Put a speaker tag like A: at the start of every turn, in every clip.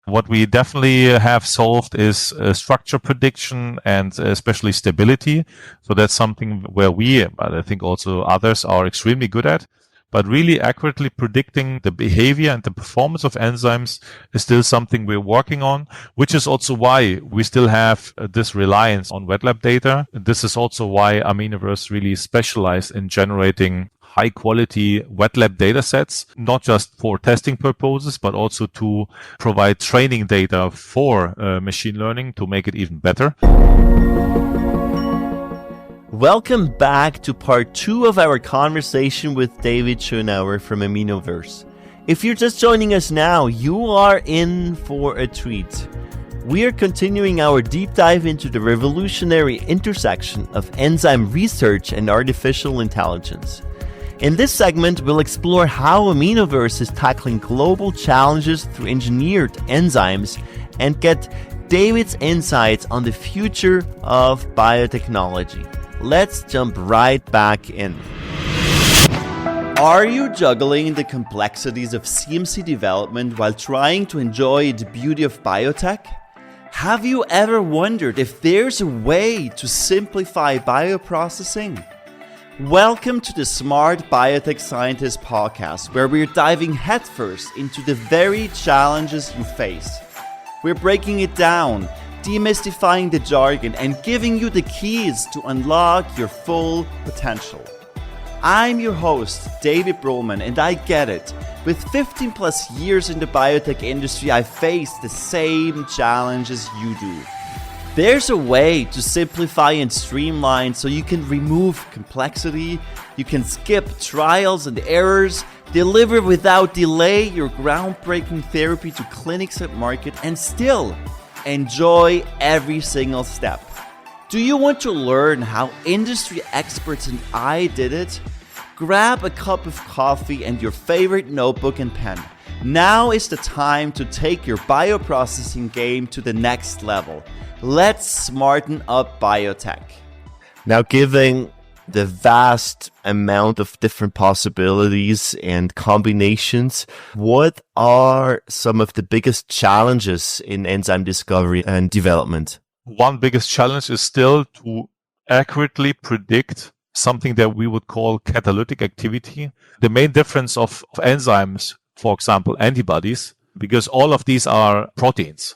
A: What we definitely have solved is structure prediction and especially stability. So that's something where we, but I think also others, are extremely good at. But really accurately predicting the behavior and the performance of enzymes is still something we're working on, which is also why we still have this reliance on wet lab data. This is also why Aminoverse really specialized in generating high quality wet lab data sets, not just for testing purposes, but also to provide training data for machine learning to make it even better.
B: Welcome back to part 2 of our conversation with David Schönauer from Aminoverse. If you're just joining us now, you are in for a treat. We are continuing our deep dive into the revolutionary intersection of enzyme research and artificial intelligence. In this segment, we'll explore how Aminoverse is tackling global challenges through engineered enzymes and get David's insights on the future of biotechnology. Let's jump right back in. Are you juggling the complexities of CMC development while trying to enjoy the beauty of biotech? Have you ever wondered if there's a way to simplify bioprocessing? Welcome to the Smart Biotech Scientist podcast, where we're diving headfirst into the very challenges you face. We're breaking it down, demystifying the jargon, and giving you the keys to unlock your full potential. I'm your host, David Brohlman, and I get it. With 15 plus years in the biotech industry, I face the same challenges you do. There's a way to simplify and streamline so you can remove complexity, you can skip trials and errors, deliver without delay your groundbreaking therapy to clinics and market, and still enjoy every single step. Do you want to learn how industry experts and I did it? Grab a cup of coffee and your favorite notebook and pen. Now is the time to take your bioprocessing game to the next level. Let's smarten up biotech. Now, given the vast amount of different possibilities and combinations, what are some of the biggest challenges in enzyme discovery and development?
A: One biggest challenge is still to accurately predict something that we would call catalytic activity. The main difference of enzymes, for example, antibodies, because all of these are proteins.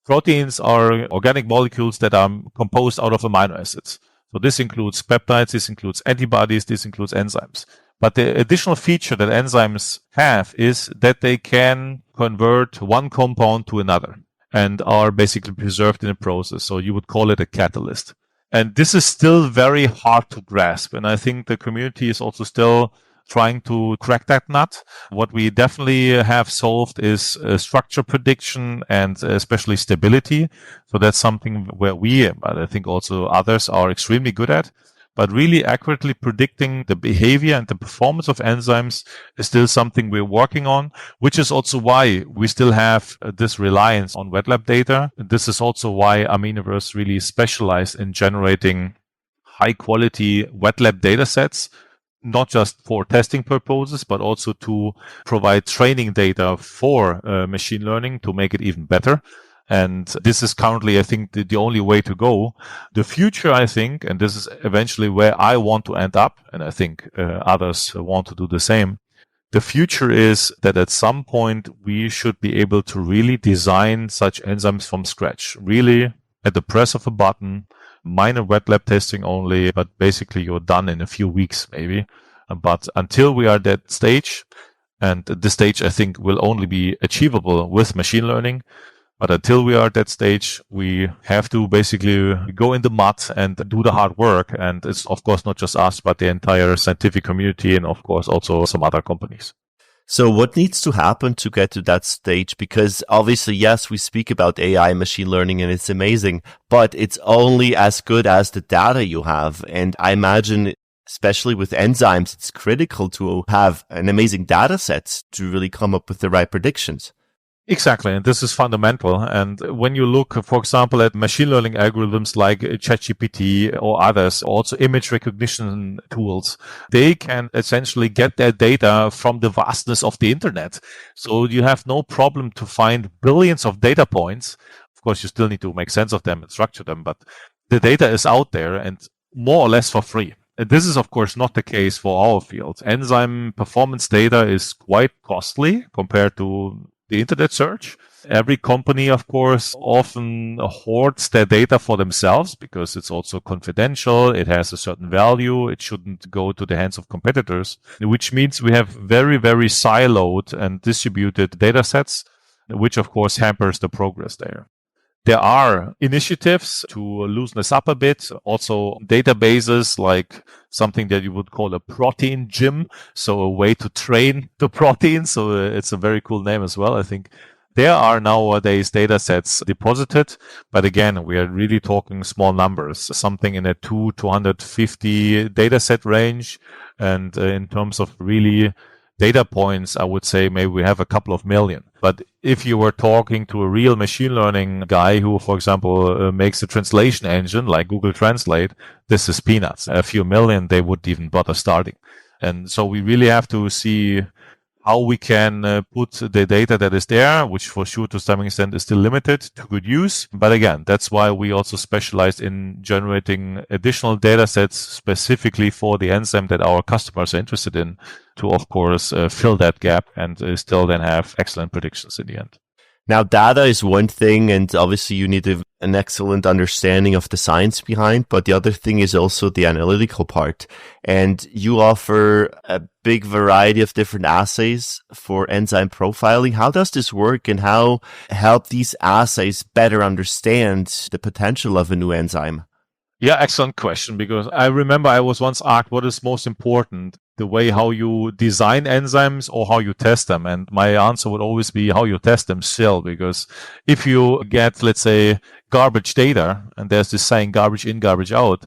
A: Proteins are organic molecules that are composed out of amino acids. So this includes peptides, this includes antibodies, this includes enzymes. But the additional feature that enzymes have is that they can convert one compound to another and are basically preserved in a process. So you would call it a catalyst. And this is still very hard to grasp. And I think the community is also still trying to crack that nut. What we definitely have solved is structure prediction and especially stability. So that's something where we, but I think also others, are extremely good at. But really accurately predicting the behavior and the performance of enzymes is still something we're working on, which is also why we still have this reliance on wet lab data. This is also why Aminoverse really specialized in generating high quality wet lab data sets, not just for testing purposes, but also to provide training data for machine learning to make it even better. And this is currently, I think, the only way to go. The future, I think, and this is eventually where I want to end up, and I think others want to do the same. The future is that at some point we should be able to really design such enzymes from scratch, really at the press of a button, minor wet lab testing only, but basically you're done in a few weeks maybe. But until we are at that stage, and this stage I think will only be achievable with machine learning, but until we are at that stage, we have to basically go in the mud and do the hard work. And it's of course not just us, but the entire scientific community and of course also some other companies.
B: So what needs to happen to get to that stage? Because obviously, yes, we speak about AI, machine learning, and it's amazing, but it's only as good as the data you have. And I imagine, especially with enzymes, it's critical to have an amazing data set to really come up with the right predictions.
A: Exactly, and this is fundamental. And when you look, for example, at machine learning algorithms like ChatGPT or others, also image recognition tools, they can essentially get their data from the vastness of the internet. So you have no problem to find billions of data points. Of course, you still need to make sense of them and structure them, but the data is out there and more or less for free. This is, of course, not the case for our field. Enzyme performance data is quite costly compared to the internet search. Every company, of course, often hoards their data for themselves because it's also confidential. It has a certain value. It shouldn't go to the hands of competitors, which means we have very, very siloed and distributed data sets, which, of course, hampers the progress there. There are initiatives to loosen this up a bit. Also, databases like something that you would call a protein gym. So a way to train the protein. So it's a very cool name as well, I think. There are nowadays data sets deposited, but again, we are really talking small numbers, something in a 250 data set range. And in terms of really data points, I would say maybe we have a couple of million. But if you were talking to a real machine learning guy who, for example, makes a translation engine like Google Translate, this is peanuts. A few million, they wouldn't even bother starting. And so we really have to see how we can put the data that is there, which for sure to some extent is still limited, to good use. But again, that's why we also specialize in generating additional data sets specifically for the enzyme that our customers are interested in to, of course, fill that gap and still then have excellent predictions in the end.
B: Now, data is one thing, and obviously you need an excellent understanding of the science behind, but the other thing is also the analytical part. And you offer a big variety of different assays for enzyme profiling. How does this work, and how help these assays better understand the potential of a new enzyme?
A: Yeah, excellent question, because I remember I was once asked what is most important, the way how you design enzymes or how you test them. And my answer would always be how you test them still, because if you get, let's say, garbage data, and there's this saying garbage in, garbage out,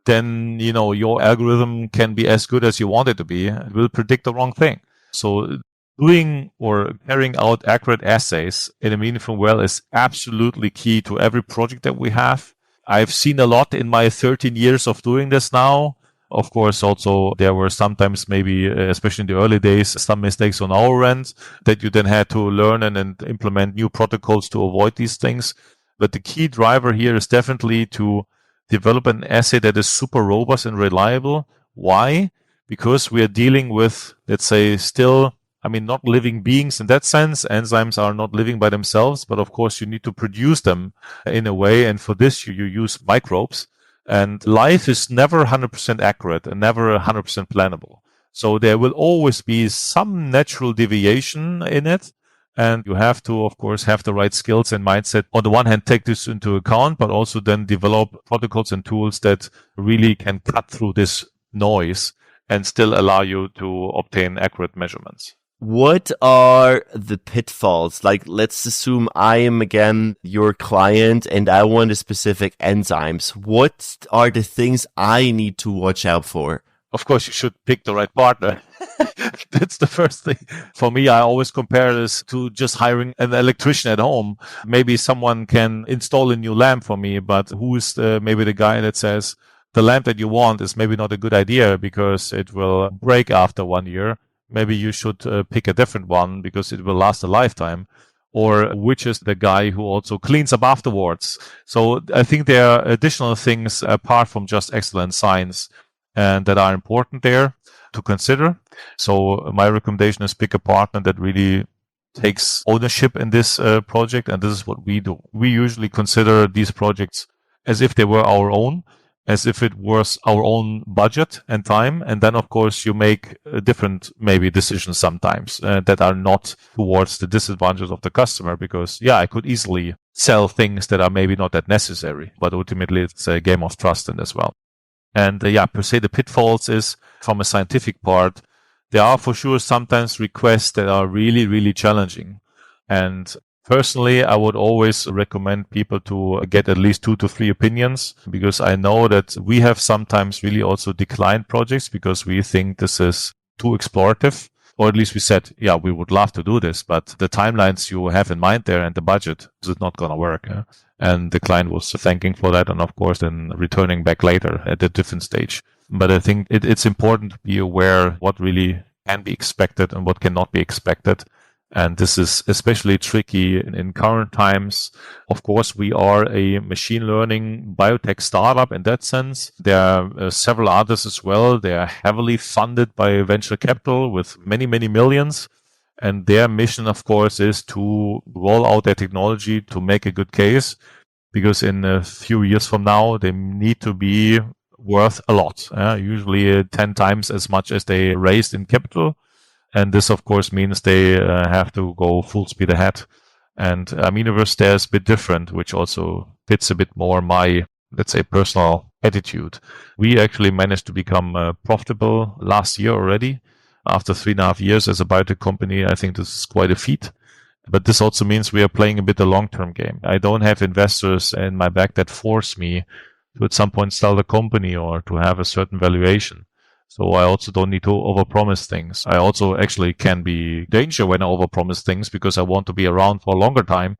A: then, your algorithm can be as good as you want it to be. It will predict the wrong thing. So doing or carrying out accurate assays in a meaningful way is absolutely key to every project that we have. I've seen a lot in my 13 years of doing this now. Of course, also there were sometimes maybe, especially in the early days, some mistakes on our end that you then had to learn and implement new protocols to avoid these things. But the key driver here is definitely to develop an assay that is super robust and reliable. Why? Because we are dealing with, let's say, still, not living beings in that sense. Enzymes are not living by themselves, but of course you need to produce them in a way. And for this, you use microbes. And life is never 100% accurate and never 100% plannable. So there will always be some natural deviation in it. And you have to, of course, have the right skills and mindset. On the one hand, take this into account, but also then develop protocols and tools that really can cut through this noise and still allow you to obtain accurate measurements.
B: What are the pitfalls? Like, let's assume I am again your client and I want a specific enzymes. What are the things I need to watch out for?
A: Of course, you should pick the right partner. That's the first thing. For me, I always compare this to just hiring an electrician at home. Maybe someone can install a new lamp for me, but who's maybe the guy that says the lamp that you want is maybe not a good idea because it will break after 1 year. Maybe you should pick a different one because it will last a lifetime. Or which is the guy who also cleans up afterwards. So I think there are additional things apart from just excellent science and that are important there to consider. So my recommendation is pick a partner that really takes ownership in this project. And this is what we do. We usually consider these projects as if they were our own, as if it was our own budget and time. And then, of course, you make different maybe decisions sometimes that are not towards the disadvantages of the customer because, I could easily sell things that are maybe not that necessary. But ultimately, it's a game of trust in as well. And per se, the pitfalls is from a scientific part, there are for sure sometimes requests that are really, really challenging. And personally, I would always recommend people to get at least 2 to 3 opinions because I know that we have sometimes really also declined projects because we think this is too explorative. Or at least we said, yeah, we would love to do this, but the timelines you have in mind there and the budget is not going to work. Yeah? And the client was thanking for that, and of course then returning back later at a different stage. But I think it's important to be aware what really can be expected and what cannot be expected. And this is especially tricky in current times. Of course, we are a machine learning biotech startup in that sense. There are several others as well. They are heavily funded by venture capital with many, many millions. And their mission, of course, is to roll out their technology to make a good case, because in a few years from now, they need to be worth a lot, usually 10 times as much as they raised in capital. And this, of course, means they have to go full speed ahead. And Aminoverse there is a bit different, which also fits a bit more my, let's say, personal attitude. We actually managed to become profitable last year already. After 3.5 years as a biotech company, I think this is quite a feat. But this also means we are playing a bit a long-term game. I don't have investors in my back that force me to at some point sell the company or to have a certain valuation. So I also don't need to overpromise things. I also actually can be danger when I overpromise things because I want to be around for a longer time.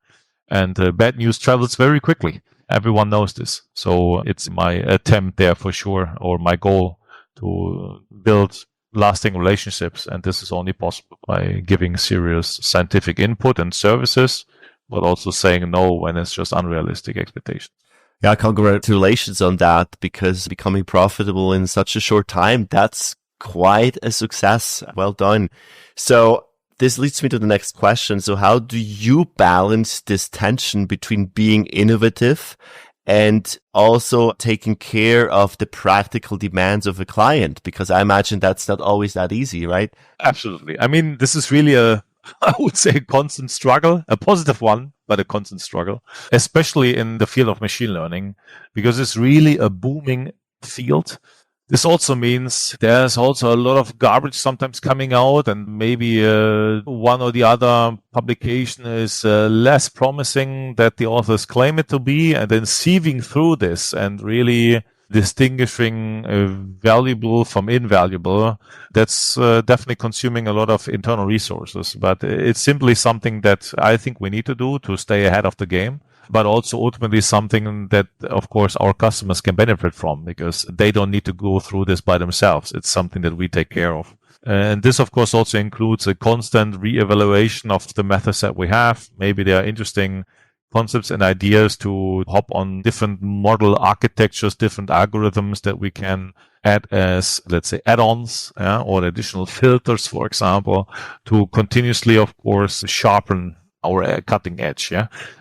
A: And bad news travels very quickly. Everyone knows this. So it's my attempt there for sure, or my goal to build lasting relationships. And this is only possible by giving serious scientific input and services, but also saying no when it's just unrealistic expectations.
B: Yeah, congratulations on that, because becoming profitable in such a short time, that's quite a success. Well done. So this leads me to the next question. So how do you balance this tension between being innovative and also taking care of the practical demands of a client? Because I imagine that's not always that easy, right?
A: Absolutely. I mean, this is really I would say a constant struggle, a positive one, but a constant struggle, especially in the field of machine learning, because it's really a booming field. This also means there's also a lot of garbage sometimes coming out, and maybe one or the other publication is less promising that the authors claim it to be, and then sieving through this and really distinguishing valuable from invaluable, that's definitely consuming a lot of internal resources. But it's simply something that I think we need to do to stay ahead of the game, but also ultimately something that, of course, our customers can benefit from, because they don't need to go through this by themselves. It's something that we take care of. And this, of course, also includes a constant re-evaluation of the methods that we have. Maybe there are interesting concepts and ideas to hop on different model architectures, different algorithms that we can add as, let's say, add-ons, or additional filters, for example, to continuously, of course, sharpen our cutting edge,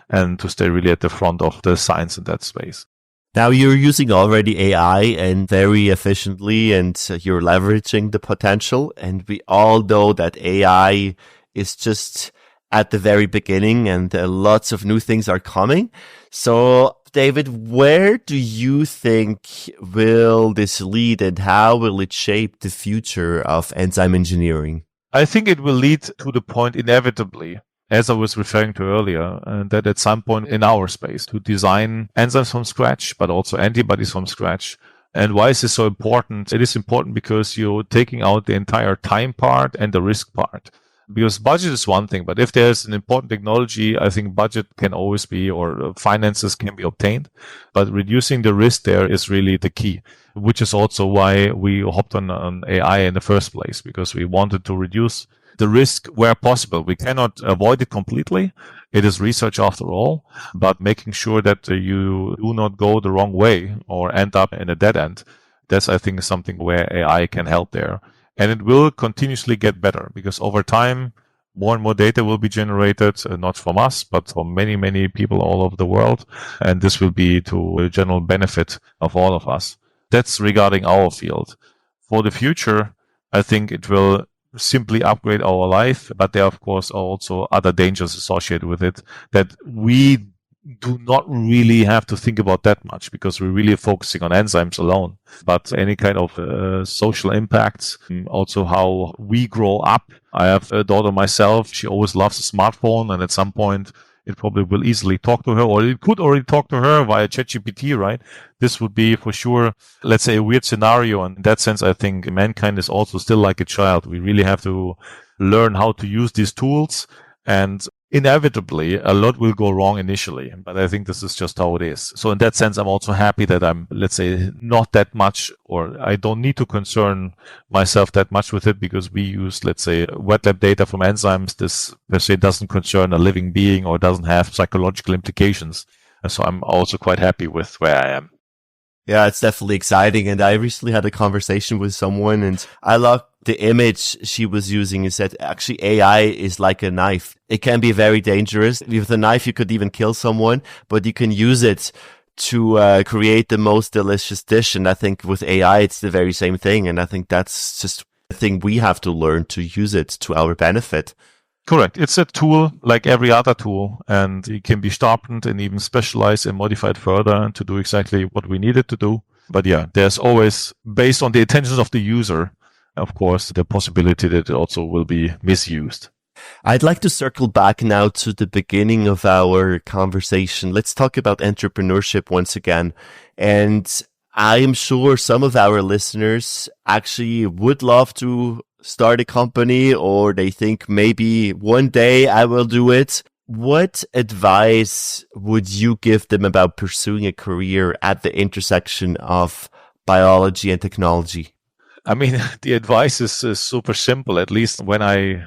A: and to stay really at the front of the science in that space.
B: Now you're using already AI and very efficiently, and you're leveraging the potential. And we all know that AI is just at the very beginning, and lots of new things are coming. So, David, where do you think will this lead, and how will it shape the future of enzyme engineering?
A: I think it will lead to the point inevitably, as I was referring to earlier, that at some point in our space to design enzymes from scratch, but also antibodies from scratch. And why is this so important? It is important because you're taking out the entire time part and the risk part. Because budget is one thing, but if there's an important technology, I think budget can always be, or finances can be obtained. But reducing the risk there is really the key, which is also why we hopped on AI in the first place, because we wanted to reduce the risk where possible. We cannot avoid it completely. It is research after all, but making sure that you do not go the wrong way or end up in a dead end. That's, I think, something where AI can help there. And it will continuously get better, because over time, more and more data will be generated, not from us, but from many, many people all over the world. And this will be to the general benefit of all of us. That's regarding our field. For the future, I think it will simply upgrade our life, but there, of course, are also other dangers associated with it that we do not really have to think about that much, because we're really focusing on enzymes alone. But any kind of social impacts, also how we grow up. I have a daughter myself. She always loves a smartphone, and at some point it probably will easily talk to her, or it could already talk to her via ChatGPT, right? This would be for sure, let's say, a weird scenario. And in that sense, I think mankind is also still like a child. We really have to learn how to use these tools, and inevitably a lot will go wrong initially, but I think this is just how it is. So in that sense, I'm also happy that I'm, let's say, not that much, or I don't need to concern myself that much with it, because we use, let's say, wet lab data from enzymes. This per se doesn't concern a living being or doesn't have psychological implications. And so I'm also quite happy with where I am.
B: Yeah, it's definitely exciting. And I recently had a conversation with someone, and I loved the image she was using. Is that actually AI is like a knife. It can be very dangerous. With a knife, you could even kill someone, but you can use it to create the most delicious dish. And I think with AI, it's the very same thing. And I think that's just a thing we have to learn to use it to our benefit.
A: Correct. It's a tool like every other tool, and it can be sharpened and even specialized and modified further to do exactly what we need it to do. But yeah, there's always, based on the intentions of the user, of course, the possibility that it also will be misused.
B: I'd like to circle back now to the beginning of our conversation. Let's talk about entrepreneurship once again. And I am sure some of our listeners actually would love to start a company, or they think maybe one day I will do it. What advice would you give them about pursuing a career at the intersection of biology and technology?
A: I mean, the advice is super simple. At least when I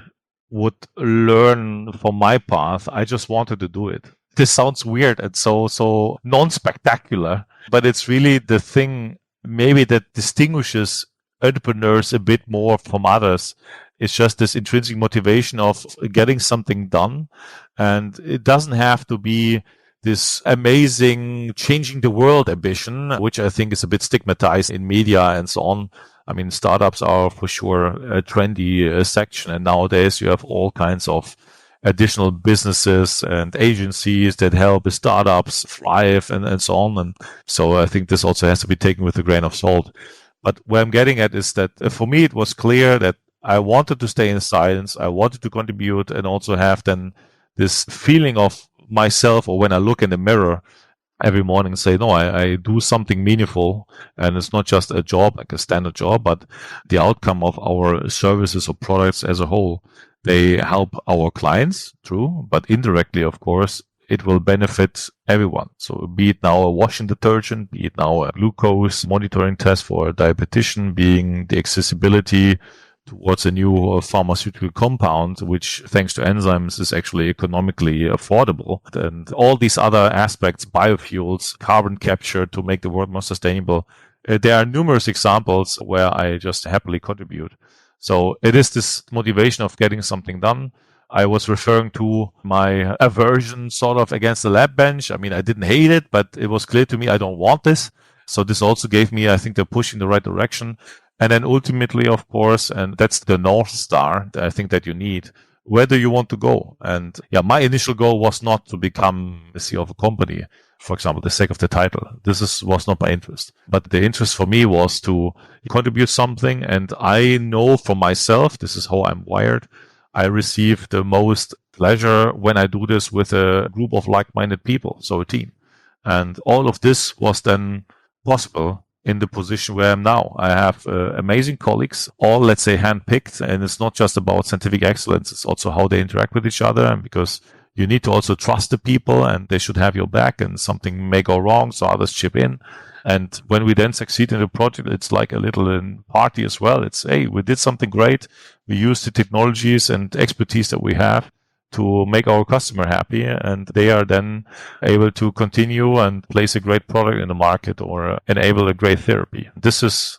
A: would learn from my path, I just wanted to do it. This sounds weird and so non-spectacular, but it's really the thing maybe that distinguishes entrepreneurs a bit more from others. It's just this intrinsic motivation of getting something done. And it doesn't have to be this amazing changing the world ambition, which I think is a bit stigmatized in media and so on. I mean, startups are for sure a trendy section. And nowadays you have all kinds of additional businesses and agencies that help the startups thrive and so on. And so I think this also has to be taken with a grain of salt. But where I'm getting at is that for me, it was clear that I wanted to stay in science. I wanted to contribute and also have then this feeling of myself, or when I look in the mirror every morning and say, no, I do something meaningful. And it's not just a job, like a standard job, but the outcome of our services or products as a whole. They help our clients, true, but indirectly, of course, it will benefit everyone. So be it now a washing detergent, be it now a glucose monitoring test for a diabetician, being the accessibility towards a new pharmaceutical compound, which thanks to enzymes is actually economically affordable. And all these other aspects, biofuels, carbon capture to make the world more sustainable. There are numerous examples where I just happily contribute. So it is this motivation of getting something done. I was referring to my aversion sort of against the lab bench. I mean, I didn't hate it, but it was clear to me I don't want this. So this also gave me, I think, the push in the right direction. And then ultimately, of course, and that's the North Star that I think that you need, where do you want to go? And yeah, my initial goal was not to become the CEO of a company, for example, the sake of the title. Was not my interest. But the interest for me was to contribute something. And I know for myself, this is how I'm wired, I receive the most pleasure when I do this with a group of like-minded people, so a team. And all of this was then possible in the position where I am now. I have amazing colleagues, all, let's say, handpicked. And it's not just about scientific excellence. It's also how they interact with each other. And because you need to also trust the people and they should have your back, and something may go wrong, so others chip in. And when we then succeed in the project, it's like a little party as well. It's, hey, we did something great. We used the technologies and expertise that we have to make our customer happy, and they are then able to continue and place a great product in the market or enable a great therapy. This is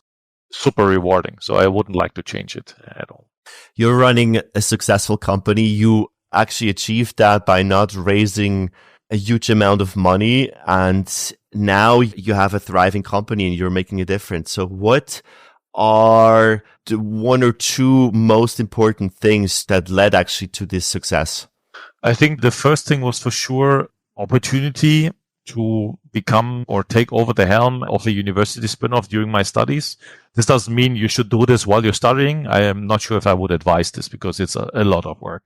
A: super rewarding. So I wouldn't like to change it at all.
B: You're running a successful company. You actually achieved that by not raising a huge amount of money, and now you have a thriving company and you're making a difference. So what are the one or two most important things that led actually to this success?
A: I think the first thing was for sure opportunity to become or take over the helm of a university spin-off during my studies. This doesn't mean you should do this while you're studying. I am not sure if I would advise this because it's a lot of work.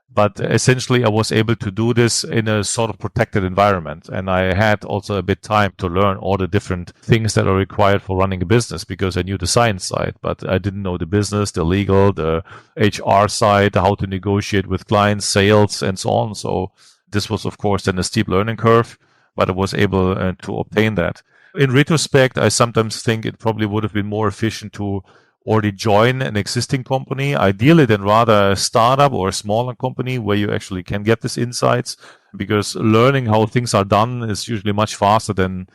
A: But essentially, I was able to do this in a sort of protected environment. And I had also a bit time to learn all the different things that are required for running a business because I knew the science side, but I didn't know the business, the legal, the HR side, how to negotiate with clients, sales, and so on. So this was, of course, then a steep learning curve, but I was able to obtain that. In retrospect, I sometimes think it probably would have been more efficient to already join an existing company, ideally then rather a startup or a smaller company where you actually can get these insights, because learning how things are done is usually much faster than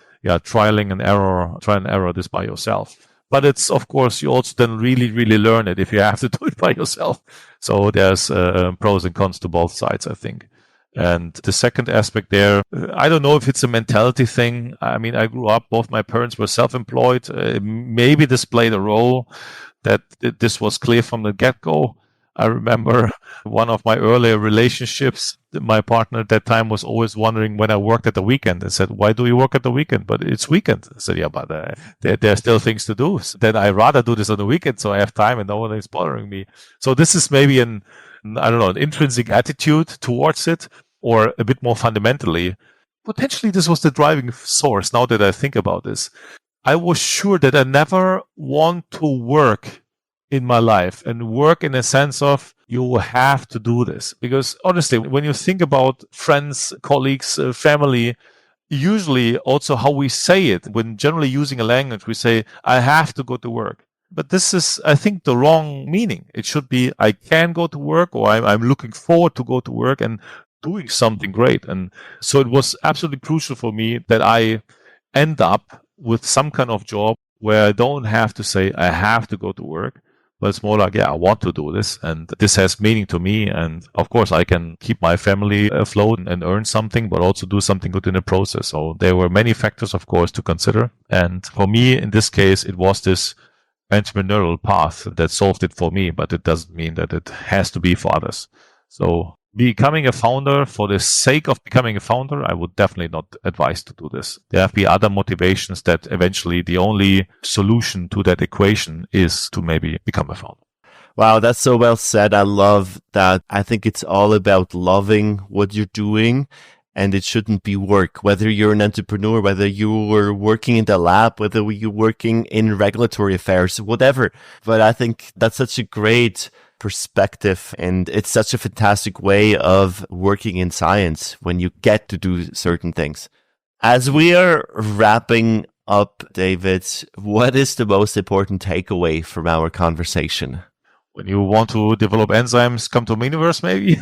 A: try and error this by yourself. But it's, of course, you also then really learn it if you have to do it by yourself. So there's pros and cons to both sides, I think. And the second aspect there, I don't know if it's a mentality thing. I mean, I grew up, both my parents were self-employed. Maybe this played a role that this was clear from the get-go. I remember one of my earlier relationships, my partner at that time was always wondering when I worked at the weekend and said, why do you work at the weekend? But it's weekend. I said, yeah, but there are still things to do. So then I rather do this on the weekend so I have time and no one is bothering me. So this is maybe an intrinsic attitude towards it, or a bit more fundamentally. Potentially this was the driving source now that I think about this. I was sure that I never want to work in my life, and work in a sense of you have to do this. Because honestly, when you think about friends, colleagues, family, usually also how we say it, when generally using a language, we say, I have to go to work. But this is, I think, the wrong meaning. It should be, I can go to work, or I'm looking forward to go to work and doing something great. And so it was absolutely crucial for me that I end up with some kind of job where I don't have to say, I have to go to work, but it's more like, I want to do this. And this has meaning to me. And of course, I can keep my family afloat and earn something, but also do something good in the process. So there were many factors, of course, to consider. And for me, in this case, it was this entrepreneurial path that solved it for me, but it doesn't mean that it has to be for others. So becoming a founder for the sake of becoming a founder, I would definitely not advise to do this. There have been other motivations that eventually the only solution to that equation is to maybe become a founder.
B: Wow, that's so well said. I love that. I think it's all about loving what you're doing, and it shouldn't be work. Whether you're an entrepreneur, whether you're working in the lab, whether you're working in regulatory affairs, whatever. But I think that's such a great perspective, and it's such a fantastic way of working in science when you get to do certain things. As we are wrapping up, David, what is the most important takeaway from our conversation?
A: When you want to develop enzymes, come to Aminoverse, maybe.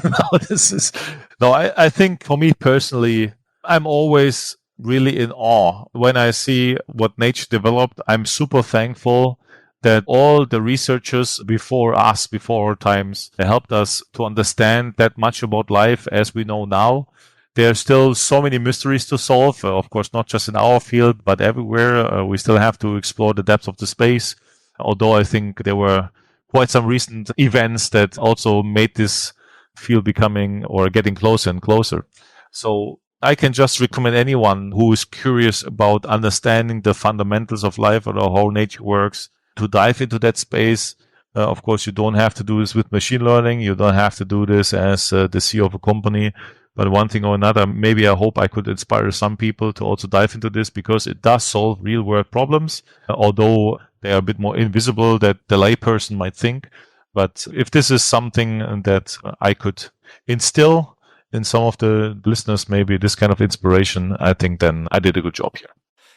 A: I think for me personally, I'm always really in awe when I see what nature developed. I'm super thankful that all the researchers before us, before our times, helped us to understand that much about life as we know now. There are still so many mysteries to solve, of course, not just in our field, but everywhere. We still have to explore the depths of the space, although I think there were quite some recent events that also made this field becoming or getting closer and closer. So I can just recommend anyone who is curious about understanding the fundamentals of life or how nature works to dive into that space. Of course, you don't have to do this with machine learning. You don't have to do this as the CEO of a company. But one thing or another, maybe I hope I could inspire some people to also dive into this, because it does solve real world problems, although they are a bit more invisible than the layperson might think. But if this is something that I could instill in some of the listeners, maybe this kind of inspiration, I think then I did a good job here.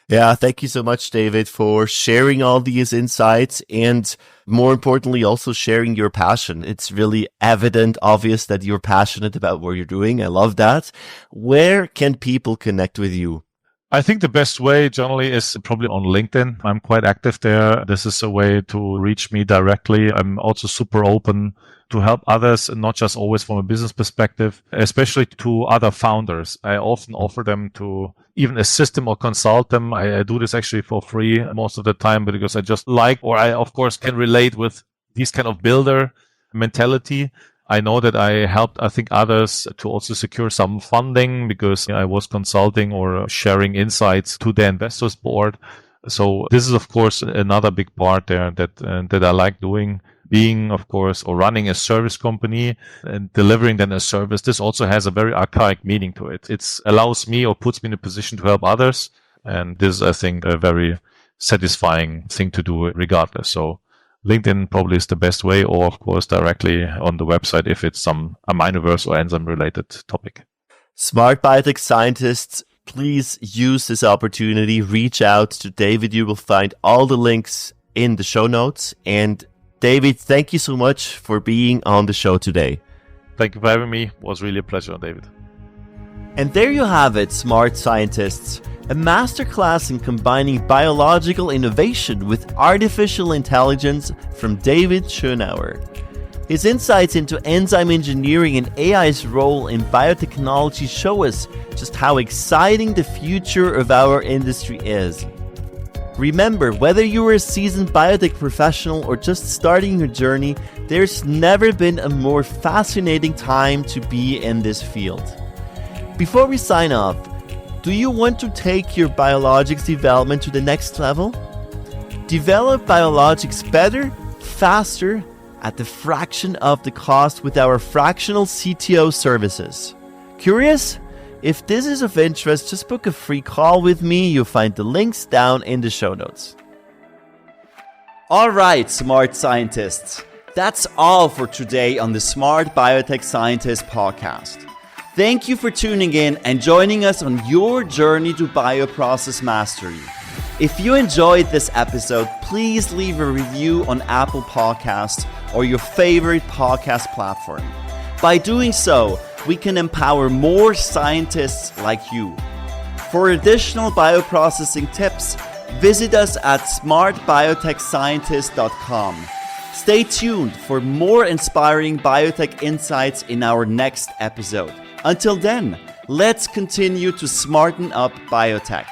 B: Yeah, thank you so much, David, for sharing all these insights, and more importantly, also sharing your passion. It's really evident, obvious that you're passionate about what you're doing. I love that. Where can people connect with you?
A: I think the best way generally is probably on LinkedIn. I'm quite active there. This is a way to reach me directly. I'm also super open to help others, and not just always from a business perspective, especially to other founders. I often offer them to even assist them or consult them. I do this actually for free most of the time, because I just like, or I of course can relate with these kind of builder mentality. I know that I helped, I think, others to also secure some funding, because I was consulting or sharing insights to the investors board. So this is, of course, another big part there that I like doing, being, of course, or running a service company and delivering then a service, this also has a very archaic meaning to it. It allows me or puts me in a position to help others. And this is, I think, a very satisfying thing to do regardless. So LinkedIn probably is the best way, or of course, directly on the website if it's some Aminoverse or enzyme related topic.
B: Smart biotech scientists, please use this opportunity. Reach out to David. You will find all the links in the show notes. And David, thank you so much for being on the show today.
A: Thank you for having me. It was really a pleasure, David.
B: And there you have it, smart scientists. A masterclass in combining biological innovation with artificial intelligence from David Schönauer. His insights into enzyme engineering and AI's role in biotechnology show us just how exciting the future of our industry is. Remember, whether you are a seasoned biotech professional or just starting your journey, there's never been a more fascinating time to be in this field. Before we sign off, do you want to take your biologics development to the next level? Develop biologics better, faster, at the fraction of the cost with our fractional CTO services. Curious? If this is of interest, just book a free call with me. You'll find the links down in the show notes. All right, smart scientists. That's all for today on the Smart Biotech Scientist podcast. Thank you for tuning in and joining us on your journey to bioprocess mastery. If you enjoyed this episode, please leave a review on Apple Podcasts or your favorite podcast platform. By doing so, we can empower more scientists like you. For additional bioprocessing tips, visit us at smartbiotechscientist.com. Stay tuned for more inspiring biotech insights in our next episode. Until then, let's continue to smarten up biotech.